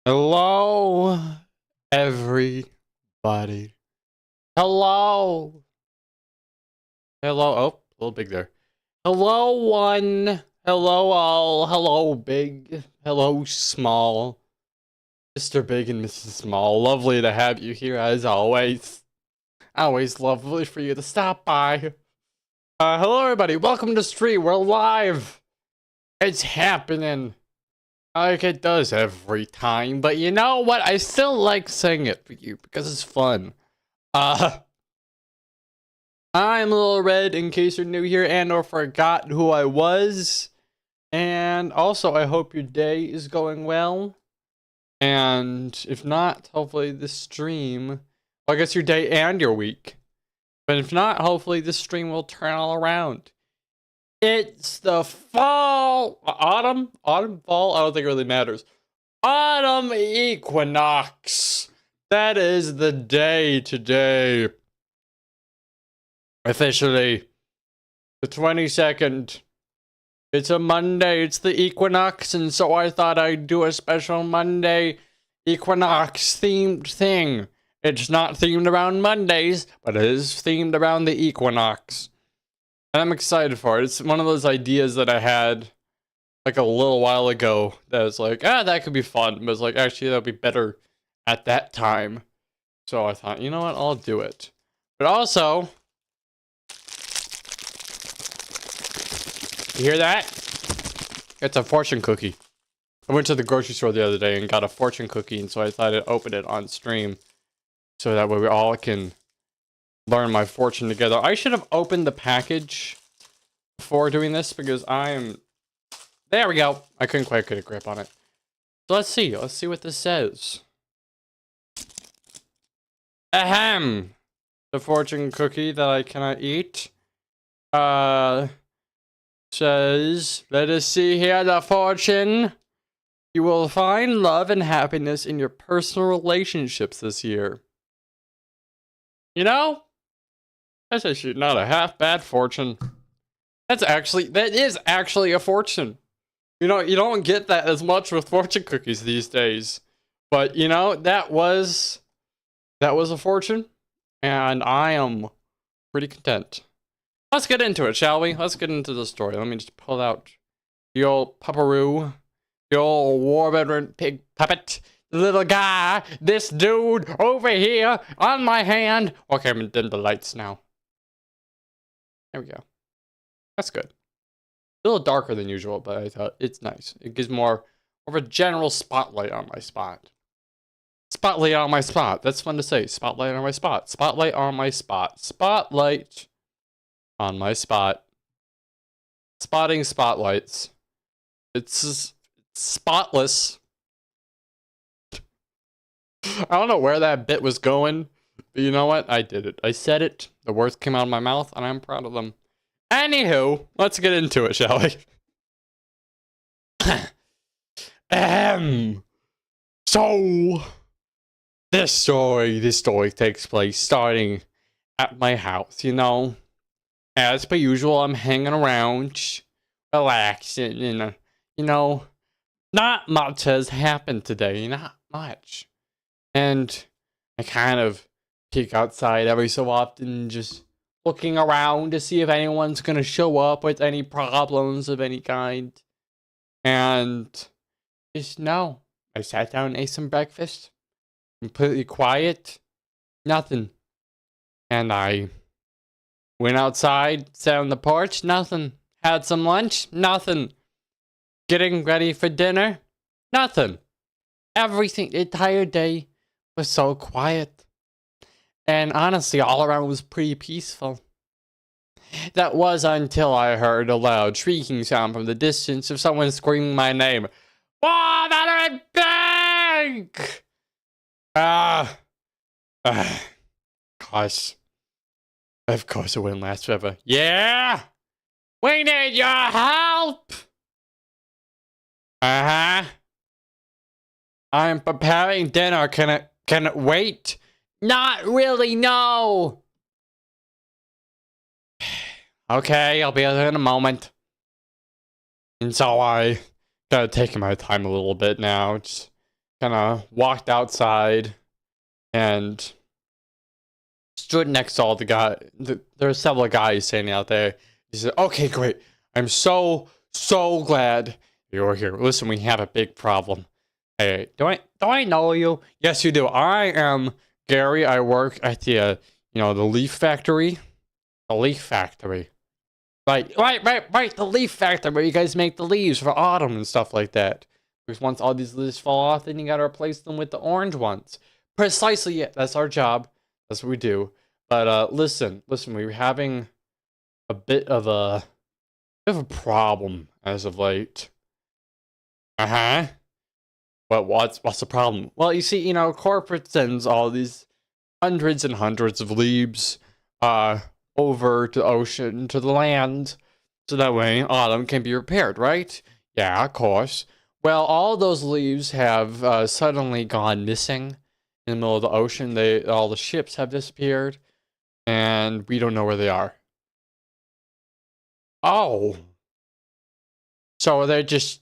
Hello, everybody. Hello. Hello. Oh, a little big there. Hello, one. Hello, all. Hello, big. Hello, small. Mr. Big and Mrs. Small. Lovely to have you here as always. Always lovely for you to stop by. Hello, everybody. Welcome to stream. We're live. It's happening. Like it does every time, but you know what? I still like saying it for you because it's fun. I'm Little Red in case you're new here and or forgot who I was. And also, I hope your day is going well. And if not, hopefully this stream, well, I guess your day and your week But if not, hopefully this stream will turn all around. It's the fall, autumn, fall. I don't think it really matters. Autumn equinox. That is the day today. Officially, the 22nd. It's a Monday. It's the equinox, and so I thought I'd do a special Monday equinox themed thing. It's not themed around Mondays, but it is themed around the equinox. And I'm excited for it. It's one of those ideas that I had like a little while ago that was like, that could be fun. But it's like, actually, that would be better at that time. So I thought, you know what, I'll do it. But also, you hear that? It's a fortune cookie. I went to the grocery store the other day and got a fortune cookie, and so I thought I'd open it on stream. So that way we all can learn my fortune together. I should have opened the package before doing this because I'm... There we go. I couldn't quite get a grip on it. So let's see. Let's see what this says. Ahem. The fortune cookie that I cannot eat. Says, let us see here the fortune. You will find love and happiness in your personal relationships this year. You know, that's actually not a half bad fortune. That is actually a fortune. You know, you don't get that as much with fortune cookies these days. But, you know, that was a fortune. And I am pretty content. Let's get into it, shall we? Let's get into the story. Let me just pull out the old pupperoo. The old war veteran pig puppet. The little guy. This dude over here on my hand. Okay, I'm gonna dim the lights now. There we go. That's good. A little darker than usual, but I thought it's nice. It gives more of a general spotlight on my spot. Spotlight on my spot. That's fun to say. Spotlight on my spot. Spotlight on my spot. Spotlight on my spot. Spotting spotlights. It's spotless. I don't know where that bit was going, but you know what? I did it. I said it. The words came out of my mouth, and I'm proud of them. Anywho, let's get into it, shall we? So, this story takes place starting at my house, you know. As per usual, I'm hanging around, relaxing, and, you know, not much has happened today, not much. And I kind of peek outside every so often, just looking around to see if anyone's gonna show up with any problems of any kind. And just no. I sat down and ate some breakfast. Completely quiet. Nothing. And I went outside, sat on the porch, nothing. Had some lunch, nothing. Getting ready for dinner, nothing. Everything, the entire day was so quiet. And honestly, all around was pretty peaceful. That was until I heard a loud shrieking sound from the distance of someone screaming my name. Oh, that big! Gosh. Of course it wouldn't last forever. Yeah! We need your help! I'm preparing dinner. Can it wait? Not really, no! Okay, I'll be there in a moment. And so I gotta take my time a little bit now. Just kinda walked outside and stood next to all the guys. There are several guys standing out there. He said, okay, great. I'm so glad you're here. Listen, we have a big problem. Hey, do I know you? Yes, you do. I am Gary. I work at the, the leaf factory. The leaf factory. Right. The leaf factory where you guys make the leaves for autumn and stuff like that. Because once all these leaves fall off, then you gotta replace them with the orange ones. Precisely, yeah, that's our job. That's what we do. But listen, we were having a bit of a problem as of late. But what's the problem? Well, you see, corporate sends all these hundreds and hundreds of leaves over to the ocean, to the land, so that way autumn can be repaired, right? Yeah, of course. Well, all those leaves have suddenly gone missing in the middle of the ocean. All the ships have disappeared, and we don't know where they are. Oh, so they're just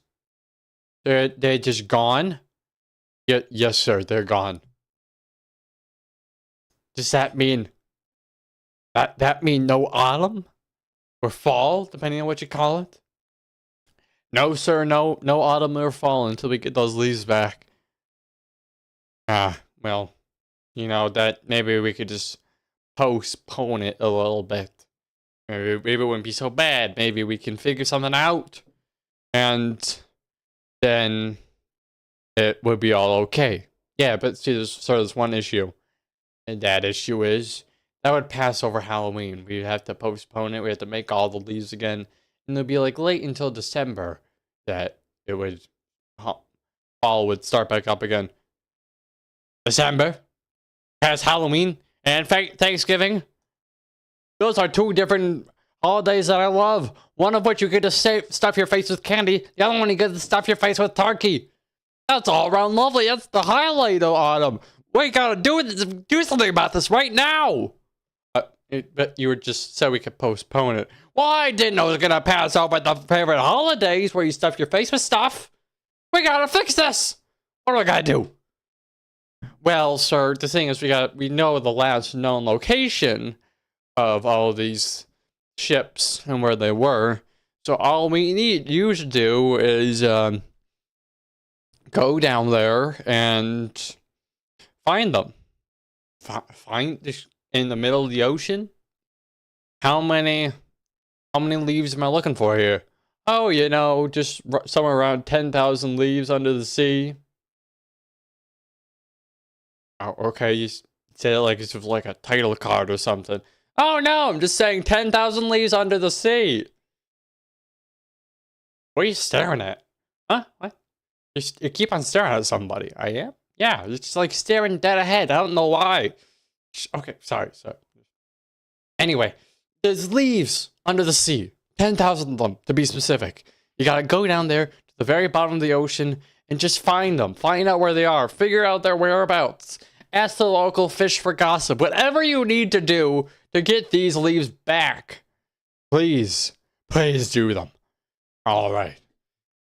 gone? Yeah, yes, sir, they're gone. Does that mean no autumn or fall, depending on what you call it? No, sir, no autumn or fall until we get those leaves back. Well, that maybe we could just postpone it a little bit. Maybe it wouldn't be so bad. Maybe we can figure something out, and then it would be all okay. Yeah, but see, there's one issue. And that issue is that would pass over Halloween. We'd have to postpone it. We have to make all the leaves again. And it'd be like late until December that it would fall would start back up again. December? Past Halloween and Thanksgiving? Those are two different holidays that I love. One of which you get to stuff your face with candy. The other one you get to stuff your face with turkey. That's all around lovely. That's the highlight of autumn. We gotta do something about this right now. But you were just said we could postpone it. Well, I didn't know it was gonna pass over the favorite holidays where you stuff your face with stuff. We gotta fix this. What do I gotta do? Well, sir, the thing is, we know the last known location of all of these ships and where they were. So all we need you to do is go down there and find them. Find this in the middle of the ocean? How many leaves am I looking for here? Oh, just somewhere around 10,000 leaves under the sea. Oh, okay, you say it like it's like a title card or something. Oh no, I'm just saying 10,000 leaves under the sea. What are you staring at? Huh? What? You keep on staring at somebody. I am? Yeah, it's just like staring dead ahead. I don't know why. Okay, sorry. Anyway, there's leaves under the sea. 10,000 of them, to be specific. You gotta go down there to the very bottom of the ocean and just find them. Find out where they are. Figure out their whereabouts. Ask the local fish for gossip. Whatever you need to do to get these leaves back. Please do them. All right.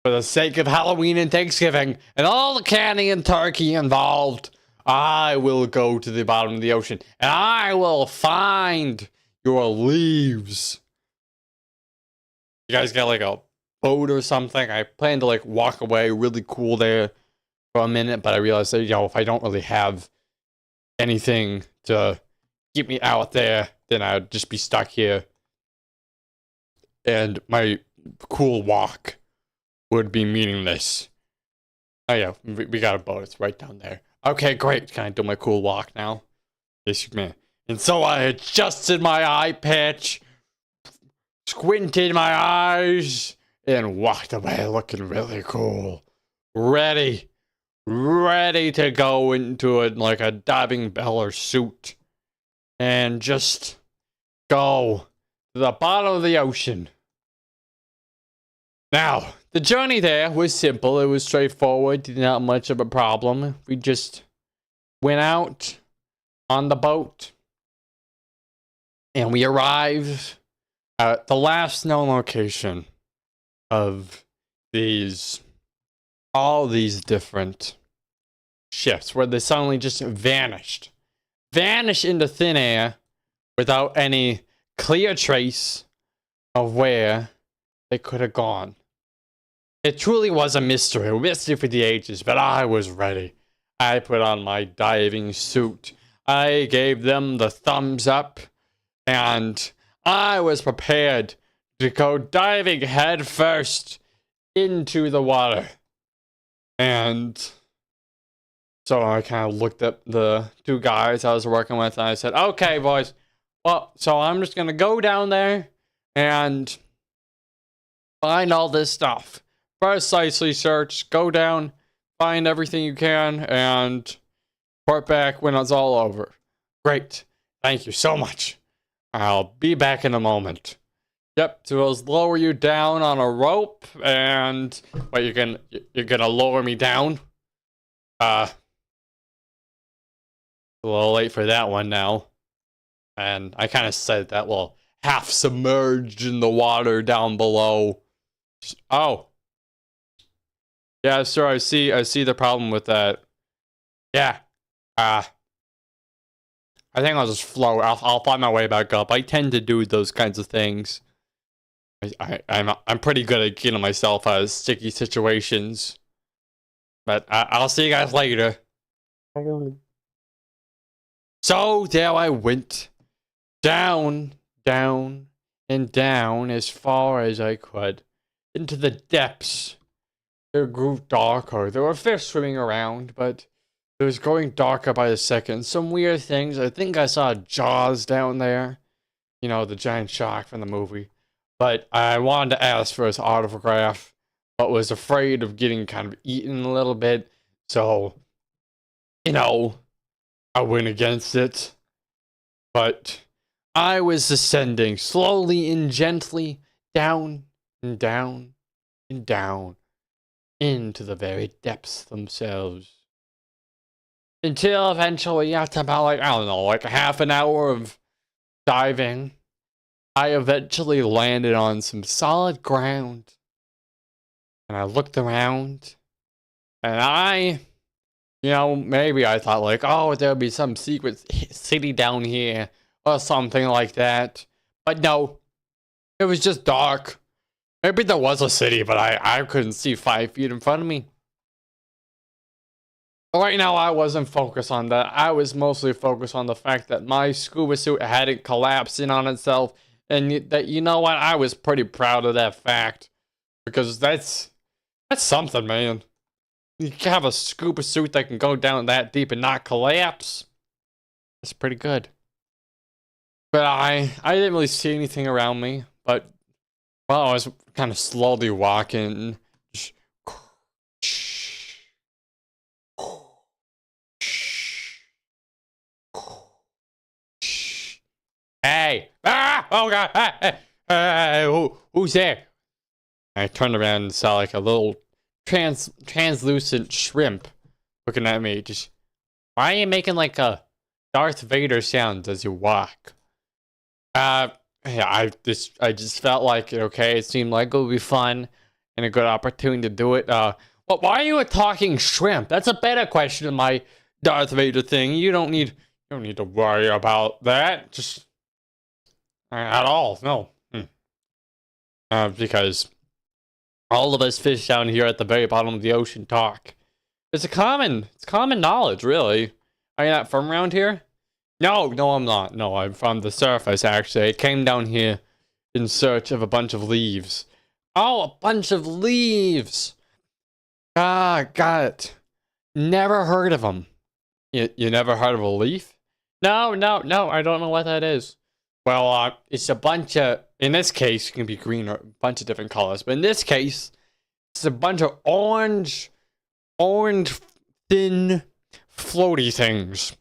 For the sake of Halloween and Thanksgiving and all the candy and turkey involved, I will go to the bottom of the ocean and I will find your leaves. You guys got like a boat or something? I plan to like walk away really cool there for a minute, but I realized that, if I don't really have anything to keep me out there, then I'd just be stuck here. And my cool walk would be meaningless. Oh yeah, we got a boat. It's right down there. Okay, great. Can I do my cool walk now? Yes, you can. And so I adjusted my eye patch, squinted my eyes, and walked away looking really cool. Ready to go into like a diving bell or suit and just go to the bottom of the ocean. Now, the journey there was simple. It was straightforward. Not much of a problem. We just went out on the boat and we arrived at the last known location of all these different ships where they suddenly just vanished into thin air without any clear trace of where they could have gone. It truly was a mystery for the ages, but I was ready. I put on my diving suit. I gave them the thumbs up, and I was prepared to go diving head first into the water. And so I kind of looked at the two guys I was working with, and I said, okay, boys, well, so I'm just going to go down there and find all this stuff. Precisely, search, go down, find everything you can, and report back when it's all over. Great. Thank you so much. I'll be back in a moment. Yep, so I'll lower you down on a rope, and what, you're gonna lower me down? A little late for that one now. And I kind of said that, well, half submerged in the water down below. Oh. Yeah, sir, I see the problem with that. Yeah. I think I'll just float. I'll find my way back up. I tend to do those kinds of things. I'm pretty good at getting myself out of sticky situations. But I'll see you guys later. So there I went. Down, down, and down as far as I could. Into the depths. It grew darker. There were fish swimming around, but it was growing darker by the second. Some weird things. I think I saw Jaws down there. You know, the giant shark from the movie. But I wanted to ask for his autograph, but was afraid of getting kind of eaten a little bit. So, you know, I went against it. But I was ascending slowly and gently down and down and down into the very depths themselves. Until eventually, after about, like, I don't know, like a half an hour of diving, I eventually landed on some solid ground. And I looked around, and you know, maybe I thought, like, oh, there'll be some secret city down here, or something like that. But no, it was just dark. Maybe there was a city, but I couldn't see 5 feet in front of me. Right now, I wasn't focused on that. I was mostly focused on the fact that my scuba suit hadn't collapsed in on itself. And that, you know what, I was pretty proud of that fact. Because that's something, man. You can have a scuba suit that can go down that deep and not collapse. That's pretty good. But I didn't really see anything around me. But, well, I was kind of slowly walking. Hey! Ah! Oh god! Hey, who's there? I turned around and saw like a little translucent shrimp looking at me. Just, why are you making like a Darth Vader sound as you walk? Yeah, I just felt like okay. It seemed like it would be fun and a good opportunity to do it. Well, why are you a talking shrimp? That's a better question than my Darth Vader thing. You don't need to worry about that. Just at all, no. Because all of us fish down here at the very bottom of the ocean talk. It's common knowledge, really. Are you not from around here? No, I'm not. No, I'm from the surface, actually. I came down here in search of a bunch of leaves. Oh, a bunch of leaves! Ah, got it. Never heard of them. You never heard of a leaf? No, I don't know what that is. Well, it's a bunch of, in this case, it can be green or a bunch of different colors, but in this case, it's a bunch of orange, thin, floaty things.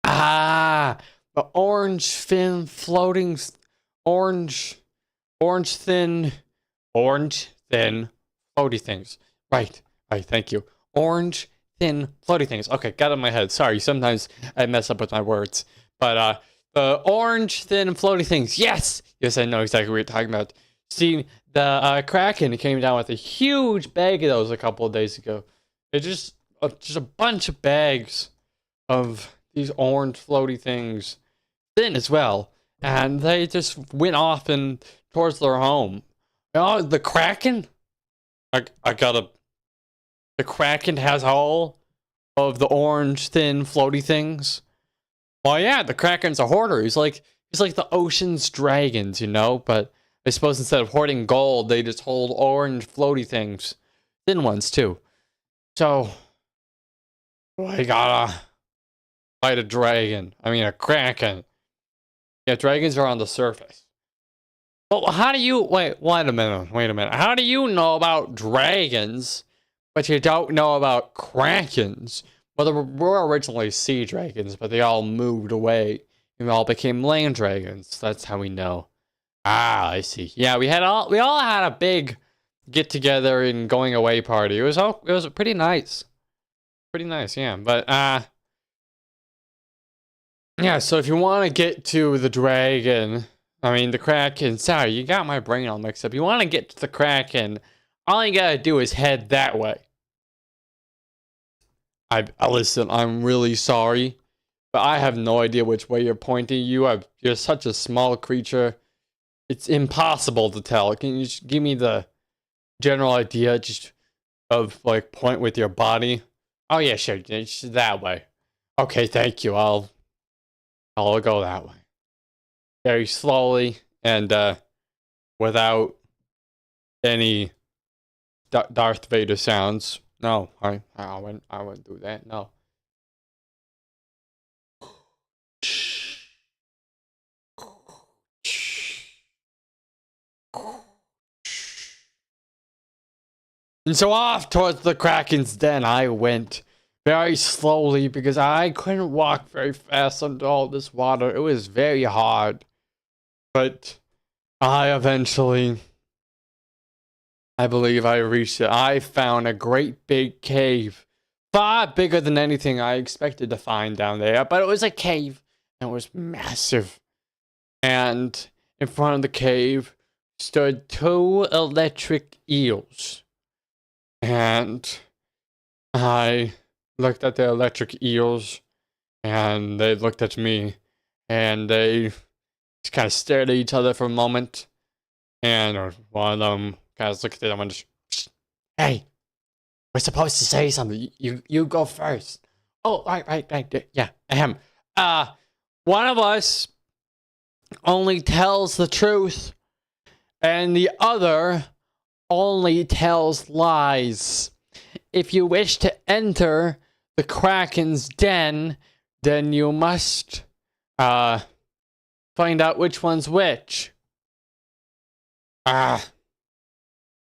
Ah, the orange, thin, floating, orange, thin, floaty things. Right, thank you. Orange, thin, floaty things. Okay, got it in my head. Sorry, sometimes I mess up with my words. But, the orange, thin, floaty things. Yes, I know exactly what you're talking about. See, the Kraken came down with a huge bag of those a couple of days ago. It's just a bunch of bags of these orange floaty things, thin as well, and they just went off and towards their home. Oh, the Kraken! The Kraken has all of the orange, thin, floaty things. Well, yeah, the Kraken's a hoarder. He's like the ocean's dragons, you know? But I suppose instead of hoarding gold, they just hold orange floaty things. Thin ones, too. So, I gotta fight a dragon. I mean, a Kraken. Yeah, dragons are on the surface. But how do you... Wait a minute. How do you know about dragons, but you don't know about Krakens? Well, there were originally sea dragons, but they all moved away we all became land dragons. That's how we know. Ah, I see. Yeah, we all had a big get together and going away party. It was pretty nice. Pretty nice, yeah. But yeah, so if you want to get to the dragon, I mean the Kraken, sorry, you got my brain all mixed up. You want to get to the Kraken, all you gotta do is head that way. Listen, I'm really sorry, but I have no idea which way you're pointing. You're such a small creature. It's impossible to tell. Can you just give me the general idea just of like point with your body? Oh yeah, sure. It's that way. Okay, thank you. I'll go that way. Very slowly and without any Darth Vader sounds. No, I wouldn't do that. No. And so off towards the Kraken's den I went, very slowly because I couldn't walk very fast under all this water. It was very hard. But I believe I reached it. I found a great big cave. Far bigger than anything I expected to find down there. But it was a cave. And it was massive. And in front of the cave stood 2 electric eels. And I looked at the electric eels, and they looked at me, and they just kind of stared at each other for a moment, and one of them kind of looked at them and just, hey, we're supposed to say something. You go first. Oh, right. Yeah, ahem. One of us only tells the truth, and the other only tells lies. If you wish to enter the Kraken's den, then you must find out which one's which. Okay,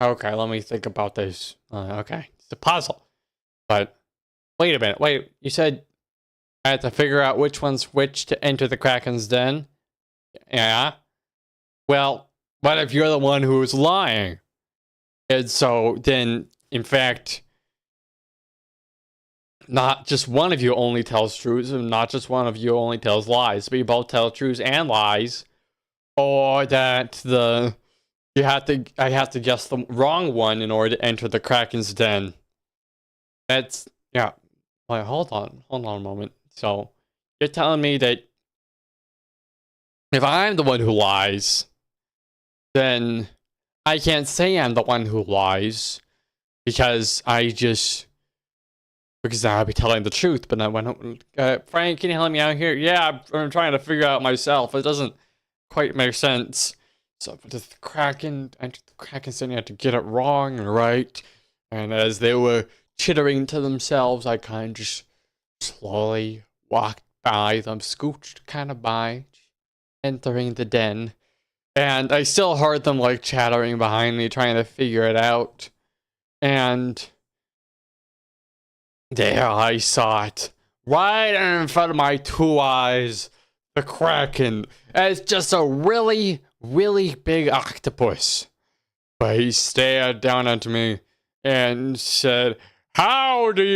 let me think about this. Okay, it's a puzzle. But wait a minute. Wait, you said I had to figure out which one's which to enter the Kraken's den? Yeah. Well, what if you're the one who's lying? And so then, in fact, not just one of you only tells truths, and not just one of you only tells lies, but you both tell truths and lies, or that I have to guess the wrong one in order to enter the Kraken's den. That's, yeah. Wait, hold on a moment. So you're telling me that if I'm the one who lies, then I can't say I'm the one who lies because I'll be telling the truth. But I went, Frank, can you help me out here? Yeah, I'm trying to figure out myself. It doesn't quite make sense. So the Kraken said you had to get it wrong and right. And as they were chittering to themselves, I kind of just slowly walked by them, scooched kind of by, entering the den. And I still heard them like chattering behind me, trying to figure it out. And there I saw it, right in front of my 2 eyes, the Kraken. It's just a really, really big octopus. But he stared down at me and said, How did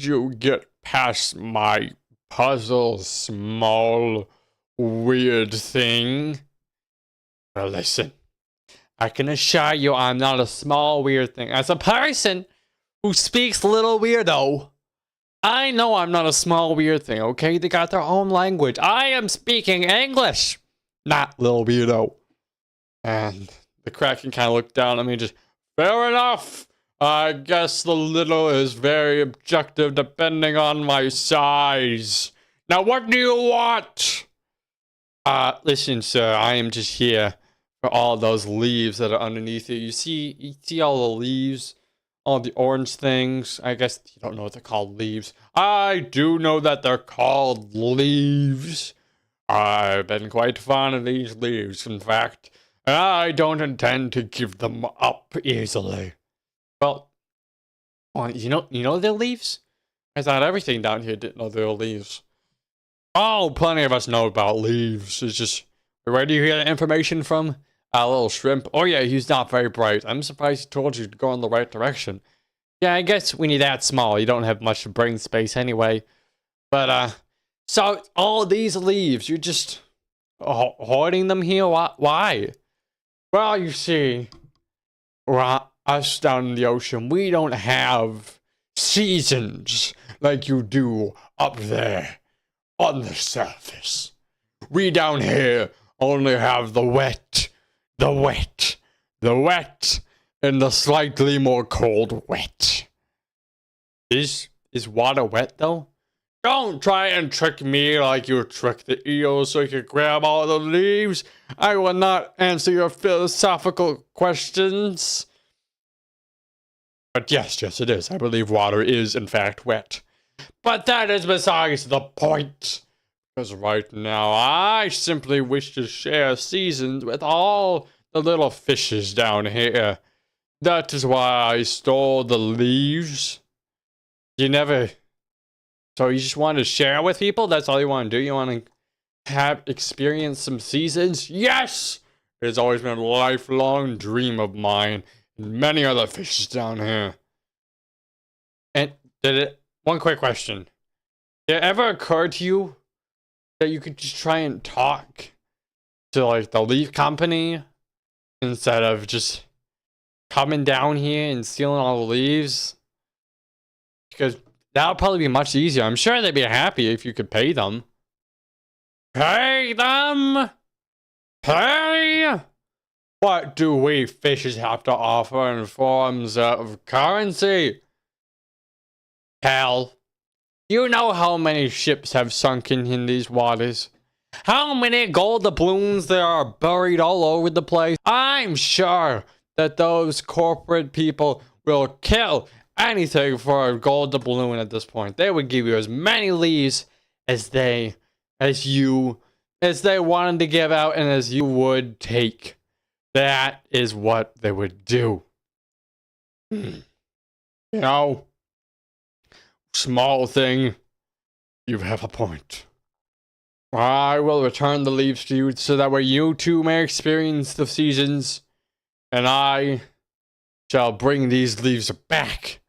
you get past my puzzle, small weird thing? Well, listen, I can assure you I'm not a small weird thing. As a person who speaks little weirdo, I know I'm not a small weird thing, okay? They got their own language. I am speaking English, not little weirdo. And the Kraken kind of looked down at me and just, fair enough. I guess the little is very objective depending on my size. Now what do you want? Listen, sir, I am just here for all those leaves that are underneath you. You see all the leaves? All the orange things? I guess you don't know what they're called, leaves. I do know that they're called leaves. I've been quite fond of these leaves, in fact. And I don't intend to give them up easily. Well, you know they're leaves? I thought everything down here didn't know they were leaves. Oh, plenty of us know about leaves. It's just, where do you hear the information from? A little shrimp. Oh yeah, he's not very bright. I'm surprised he told you to go in the right direction. Yeah, I guess when you're that small, you don't have much brain space anyway. But, so all these leaves, you're just hoarding them here? Why? Well, you see, us down in the ocean, we don't have seasons like you do up there on the surface. We down here only have the wet, the wet, the wet, and the slightly more cold wet. Is water wet though? Don't try and trick me like you tricked the eel so you could grab all the leaves. I will not answer your philosophical questions. But yes, it is. I believe water is in fact wet. But that is besides the point. Because right now, I simply wish to share seasons with all the little fishes down here. That is why I stole the leaves. So you just want to share with people? That's all you want to do? You want to experience some seasons? Yes! It has always been a lifelong dream of mine. And many other fishes down here. And one quick question. Did it ever occur to you that you could just try and talk to like the leaf company instead of just coming down here and stealing all the leaves? Because that would probably be much easier. I'm sure they'd be happy if you could pay them. Pay them? Pay? What do we fishes have to offer in forms of currency? Hell, you know how many ships have sunken in these waters? How many gold doubloons there are buried all over the place? I'm sure that those corporate people will kill anything for a gold doubloon at this point. They would give you as many leaves as they wanted to give out and as you would take. That is what they would do. You know, small thing, you have a point. I will return the leaves to you so that way you too may experience the seasons, and I shall bring these leaves back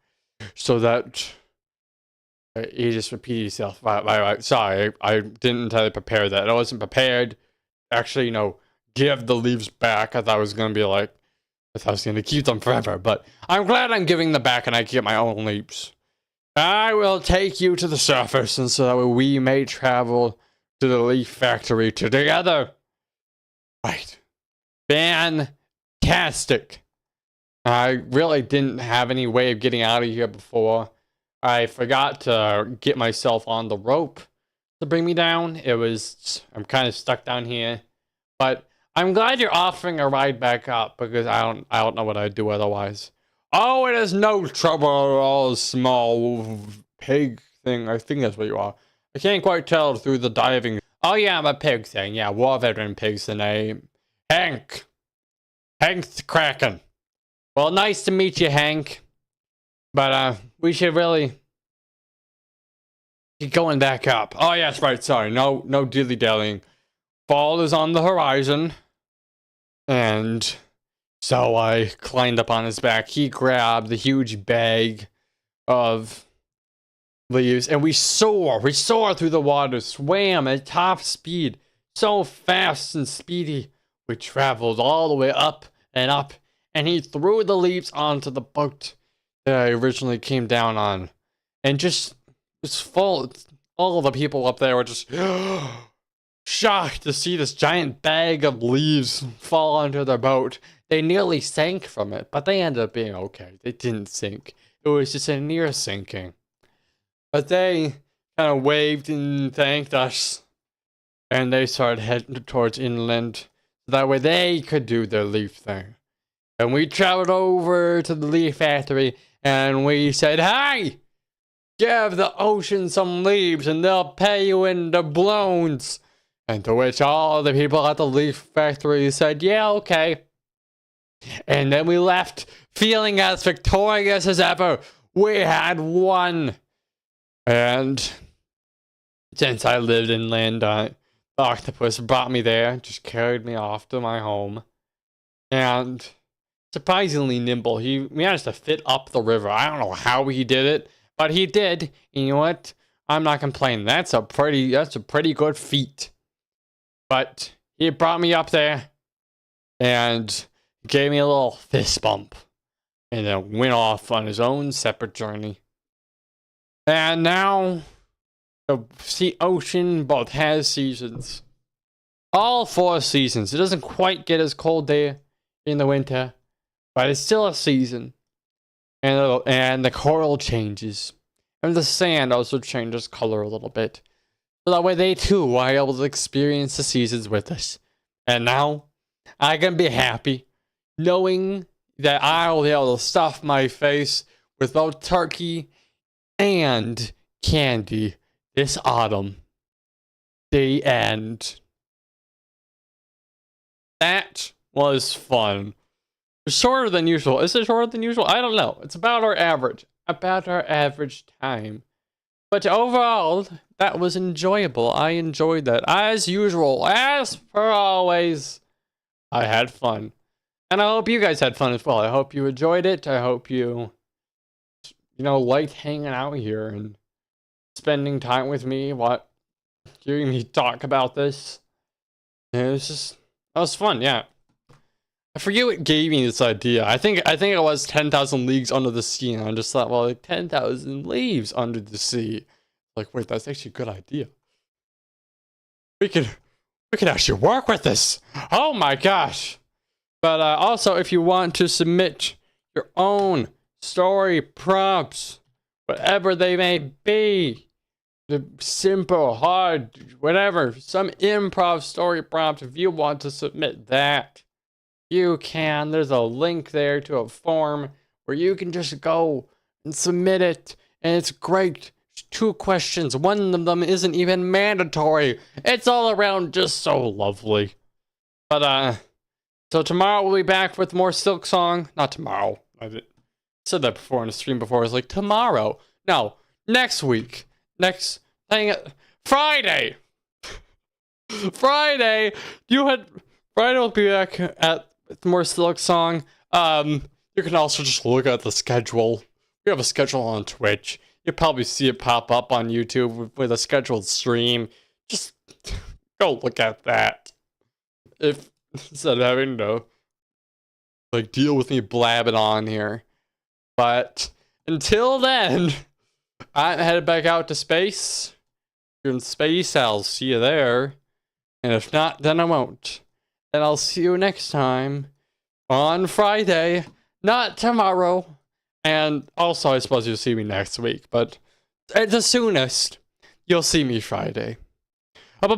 so that you just repeat yourself. Right. Sorry, I didn't entirely prepare that. I wasn't prepared. Actually, give the leaves back. I thought I was going to keep them forever, but I'm glad I'm giving them back and I get my own leaves. I will take you to the surface and so that we may travel to the leaf factory together. Right. Fantastic. I really didn't have any way of getting out of here before. I forgot to get myself on the rope to bring me down. I'm kind of stuck down here. But I'm glad you're offering a ride back up because I don't know what I'd do otherwise. Oh, it is no trouble at all, small pig thing. I think that's what you are. I can't quite tell through the diving. Oh yeah, I'm a pig thing. Yeah, war veteran pig's the name. Hank. Hank the Kraken. Well, nice to meet you, Hank. But we should really get going back up. Oh yes, right. Sorry, no dilly dallying. Fall is on the horizon, and so I climbed up on his back. He grabbed the huge bag of leaves, and we soar through the water, swam at top speed, so fast and speedy. We traveled all the way up, and he threw the leaves onto the boat that I originally came down on, and just was full. All of the people up there were just shocked to see this giant bag of leaves fall onto their boat. They nearly sank from it, but they ended up being okay. They didn't sink. It was just a near sinking. But they kind of waved and thanked us, and they started heading towards inland. That way they could do their leaf thing. And we traveled over to the leaf factory, and we said, "Hey, give the ocean some leaves, and they'll pay you in doubloons." And to which all the people at the leaf factory said, "Yeah, okay." And then we left, feeling as victorious as ever. We had won. And since I lived inland, the octopus brought me there, just carried me off to my home. And surprisingly nimble, he managed to fit up the river. I don't know how he did it, but he did. And you know what? I'm not complaining. That's a pretty good feat. But he brought me up there and gave me a little fist bump. And then went off on his own separate journey. And now the ocean both has seasons. All 4 seasons. It doesn't quite get as cold there in the winter, but it's still a season. And the coral changes. And the sand also changes color a little bit. So that way they too are able to experience the seasons with us. And now, I can be happy knowing that I'll be able to stuff my face with both turkey and candy this autumn. The end. That was fun. Shorter than usual. Is it shorter than usual? I don't know. It's about our average. About our average time. But overall, that was enjoyable. I enjoyed that. As usual. As per always. I had fun. And I hope you guys had fun as well. I hope you enjoyed it. I hope you liked hanging out here and spending time with me, hearing me talk about this. That was fun, yeah. I forget what gave me this idea. I think it was 10,000 Leagues Under the Sea, and I just thought, well, like 10,000 leaves under the sea. Like, wait, that's actually a good idea. We could actually work with this. Oh my gosh. But also, if you want to submit your own story prompts, whatever they may be, the simple, hard, whatever, some improv story prompt, if you want to submit that, you can. There's a link there to a form where you can just go and submit it, and it's great. 2 questions. One of them isn't even mandatory. It's all around just so lovely. But, so tomorrow we'll be back with more Silk Song. Not tomorrow. I said that before in the stream before. I was like, tomorrow. No, next week. Next thing. Friday! Friday! Friday will be back with more Silk Song. You can also just look at the schedule. We have a schedule on Twitch. You'll probably see it pop up on YouTube with a scheduled stream. Just go look at that. Instead of having to deal with me blabbing on here. But until then, I'm headed back out to space. If you're in space, I'll see you there. And if not, then I won't. And I'll see you next time on Friday, not tomorrow. And also, I suppose you'll see me next week, but at the soonest, you'll see me Friday. Bye-bye!